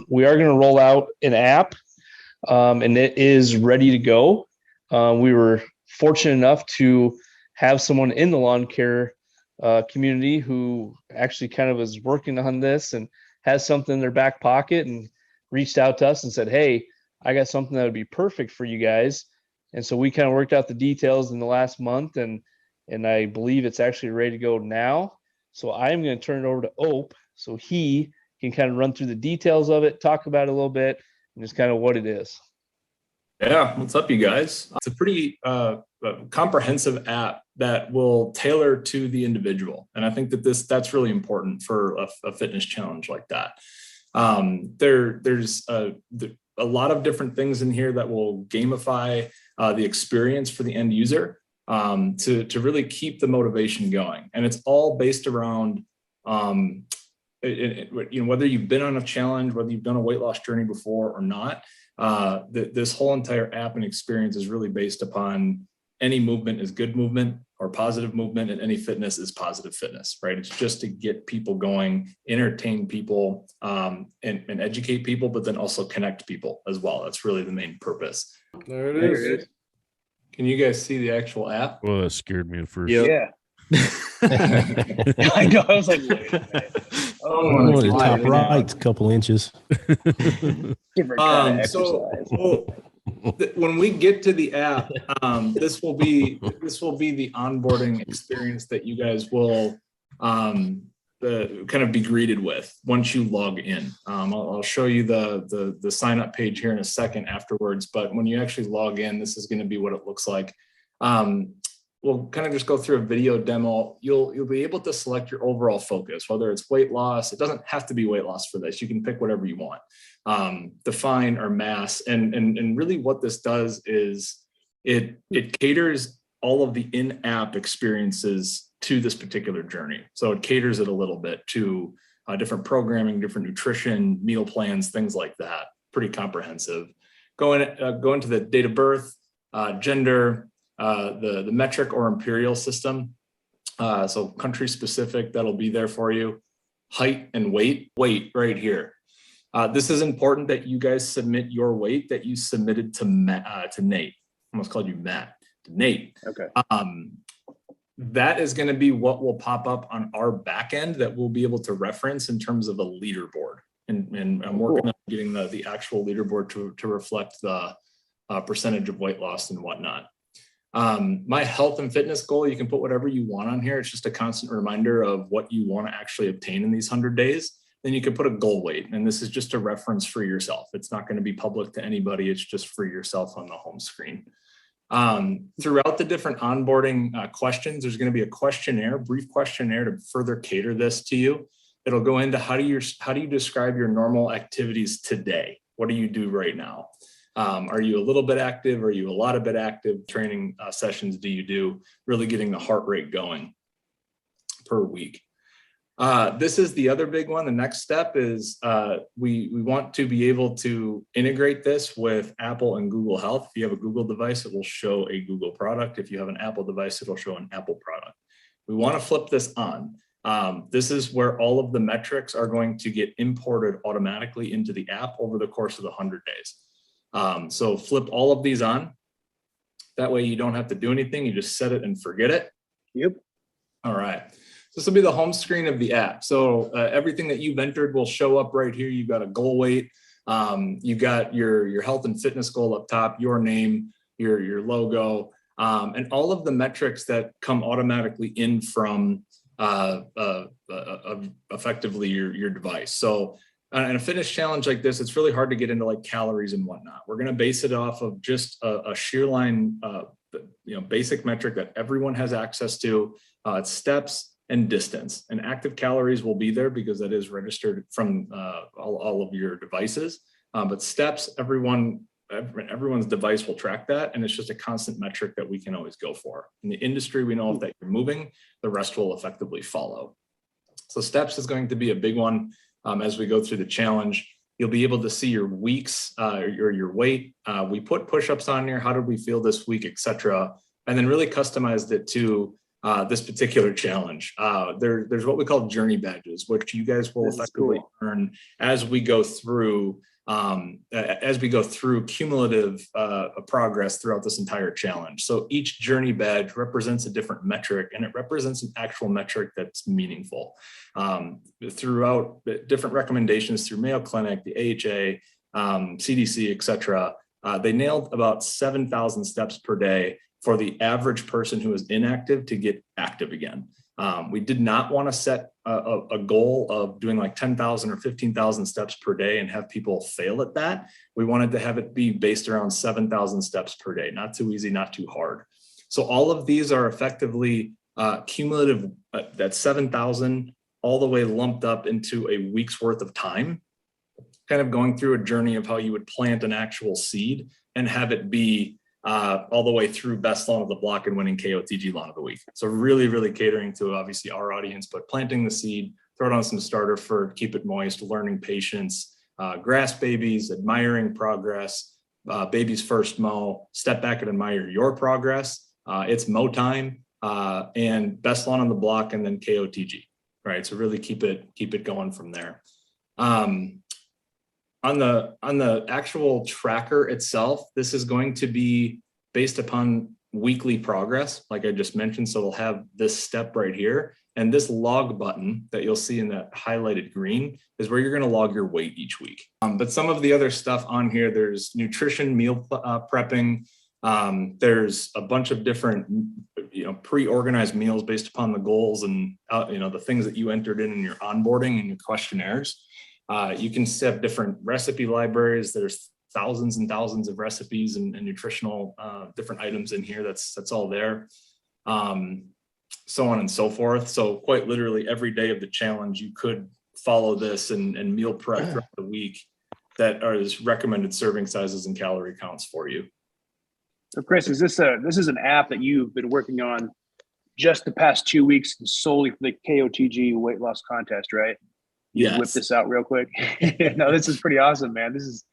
We are going to roll out an app, and it is ready to go. We were fortunate enough to have someone in the lawn care community who actually kind of is working on this and has something in their back pocket and reached out to us and said, hey, I got something that would be perfect for you guys. And so we kind of worked out the details in the last month, and I believe it's actually ready to go now. So I'm going to turn it over to Ope so he can kind of run through the details of it, talk about it a little bit, and just kind of what it is. Yeah, what's up, you guys? It's a pretty comprehensive app that will tailor to the individual. And I think that that's really important for a fitness challenge like that. There's a lot of different things in here that will gamify the experience for the end user to really keep the motivation going. And it's all based around, whether you've been on a challenge, whether you've done a weight loss journey before or not, this whole entire app and experience is really based upon any movement is good movement or positive movement, and any fitness is positive fitness, right? It's just to get people going, entertain people, and educate people, but then also connect people as well. That's really the main purpose. There it is. Can you guys see the actual app? Well, that scared me at first. Yep. Yeah. I know. I was like, wait a minute. Oh, the top right, a couple inches. Different kind of exercise. When we get to the app, this will be the onboarding experience that you guys will kind of be greeted with once you log in. I'll show you the sign up page here in a second afterwards, but when you actually log in, this is going to be what it looks like. We'll kind of just go through a video demo. You'll be able to select your overall focus, whether it's weight loss. It doesn't have to be weight loss for this. You can pick whatever you want. Define or mass. And really what this does is it caters all of the in-app experiences to this particular journey. So it caters it a little bit to different programming, different nutrition, meal plans, things like that. Pretty comprehensive. Go into the date of birth, gender, the metric or imperial system. So country specific, that'll be there for you. Height and weight right here. This is important that you guys submit your weight that you submitted to Nate. I almost called you Matt. To Nate. Okay. That is going to be what will pop up on our back end that we'll be able to reference in terms of a leaderboard. And I'm working on getting the actual leaderboard to reflect the percentage of weight loss and whatnot. My health and fitness goal, you can put whatever you want on here. It's just a constant reminder of what you want to actually obtain in these 100 days. Then you can put a goal weight, and this is just a reference for yourself. It's not going to be public to anybody. It's just for yourself on the home screen. Throughout the different onboarding questions, there's going to be a questionnaire, brief questionnaire to further cater this to you. It'll go into how do you describe your normal activities today? What do you do right now? Are you a little bit active? Are you a lot of bit active? Training sessions do you do? Really getting the heart rate going per week. This is the other big one. The next step is we want to be able to integrate this with Apple and Google Health. If you have a Google device, it will show a Google product. If you have an Apple device, it'll show an Apple product. We want to flip this on. This is where all of the metrics are going to get imported automatically into the app over the course of the 100 days. So flip all of these on. That way you don't have to do anything. You just set it and forget it. Yep. All right. This will be the home screen of the app. So everything that you've entered will show up right here. You've got a goal weight. You got your health and fitness goal up top, your name, your logo, and all of the metrics that come automatically in from effectively your device. So in a fitness challenge like this, it's really hard to get into like calories and whatnot. We're going to base it off of just a sheer line, basic metric that everyone has access to. It's steps and distance, and active calories will be there because that is registered from all of your devices. But steps, everyone's device will track that, and it's just a constant metric that we can always go for. In the industry, we know if that you're moving, the rest will effectively follow. So steps is going to be a big one. As we go through the challenge, you'll be able to see your weeks or your weight. We put push-ups on here. How did we feel this week, etc. And then really customized it to this particular challenge. There's what we call journey badges, which you guys will effectively earn as we go through cumulative progress throughout this entire challenge. So each journey badge represents a different metric, and it represents an actual metric that's meaningful. Throughout different recommendations through Mayo Clinic, the AHA, CDC, et cetera, they nailed about 7,000 steps per day for the average person who is inactive to get active again. We did not want to set a goal of doing like 10,000 or 15,000 steps per day and have people fail at that. We wanted to have it be based around 7,000 steps per day. Not too easy, not too hard. So all of these are effectively cumulative, that 7,000 all the way lumped up into a week's worth of time, kind of going through a journey of how you would plant an actual seed and have it be all the way through best lawn of the block and winning KOTG lawn of the week. So really, really catering to obviously our audience, but planting the seed, throw it on some starter for keep it moist, learning patience, grass babies, admiring progress, baby's first mow, step back and admire your progress. It's mow time and best lawn on the block and then KOTG, right? So really keep it going from there. On the actual tracker itself, this is going to be based upon weekly progress, like I just mentioned. So it'll have this step right here. And this log button that you'll see in that highlighted green is where you're going to log your weight each week. But some of the other stuff on here, there's nutrition, meal prepping. There's a bunch of different, pre-organized meals based upon the goals and, the things that you entered in your onboarding and your questionnaires. You can have different recipe libraries. There's thousands and thousands of recipes and nutritional different items in here. That's all there. So on and so forth. So quite literally every day of the challenge, you could follow this and meal prep throughout the week that are recommended serving sizes and calorie counts for you. So Chris, this is an app that you've been working on just the past 2 weeks solely for the KOTG weight loss contest, right? Yes. Whip this out real quick. No, this is pretty awesome, man. This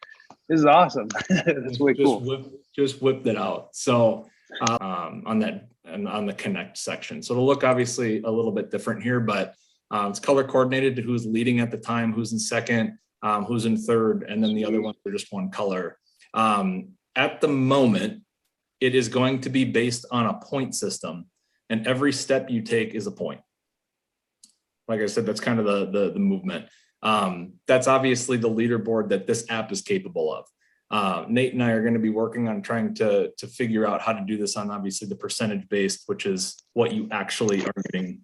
is awesome. That's way cool. Just whipped it out. So on the connect section. So it'll look obviously a little bit different here, but it's color coordinated to who's leading at the time, who's in second, who's in third, and then the other ones are just one color. At the moment, it is going to be based on a point system, and every step you take is a point. Like I said, that's kind of the movement. That's obviously the leaderboard that this app is capable of. Nate and I are going to be working on trying to figure out how to do this on obviously the percentage based, which is what you actually are getting,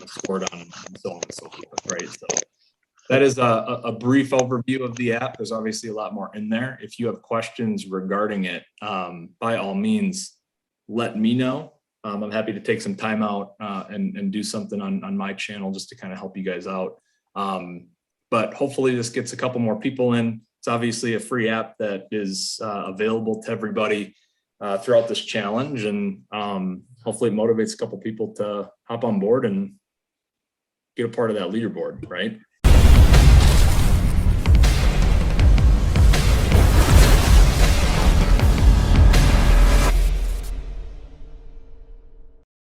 scored on and so on and so forth, right? So that is a brief overview of the app. There's obviously a lot more in there. If you have questions regarding it, by all means, let me know. I'm happy to take some time out and do something on my channel just to kind of help you guys out. But hopefully this gets a couple more people in. It's obviously a free app that is available to everybody throughout this challenge. And hopefully it motivates a couple people to hop on board and get a part of that leaderboard, right?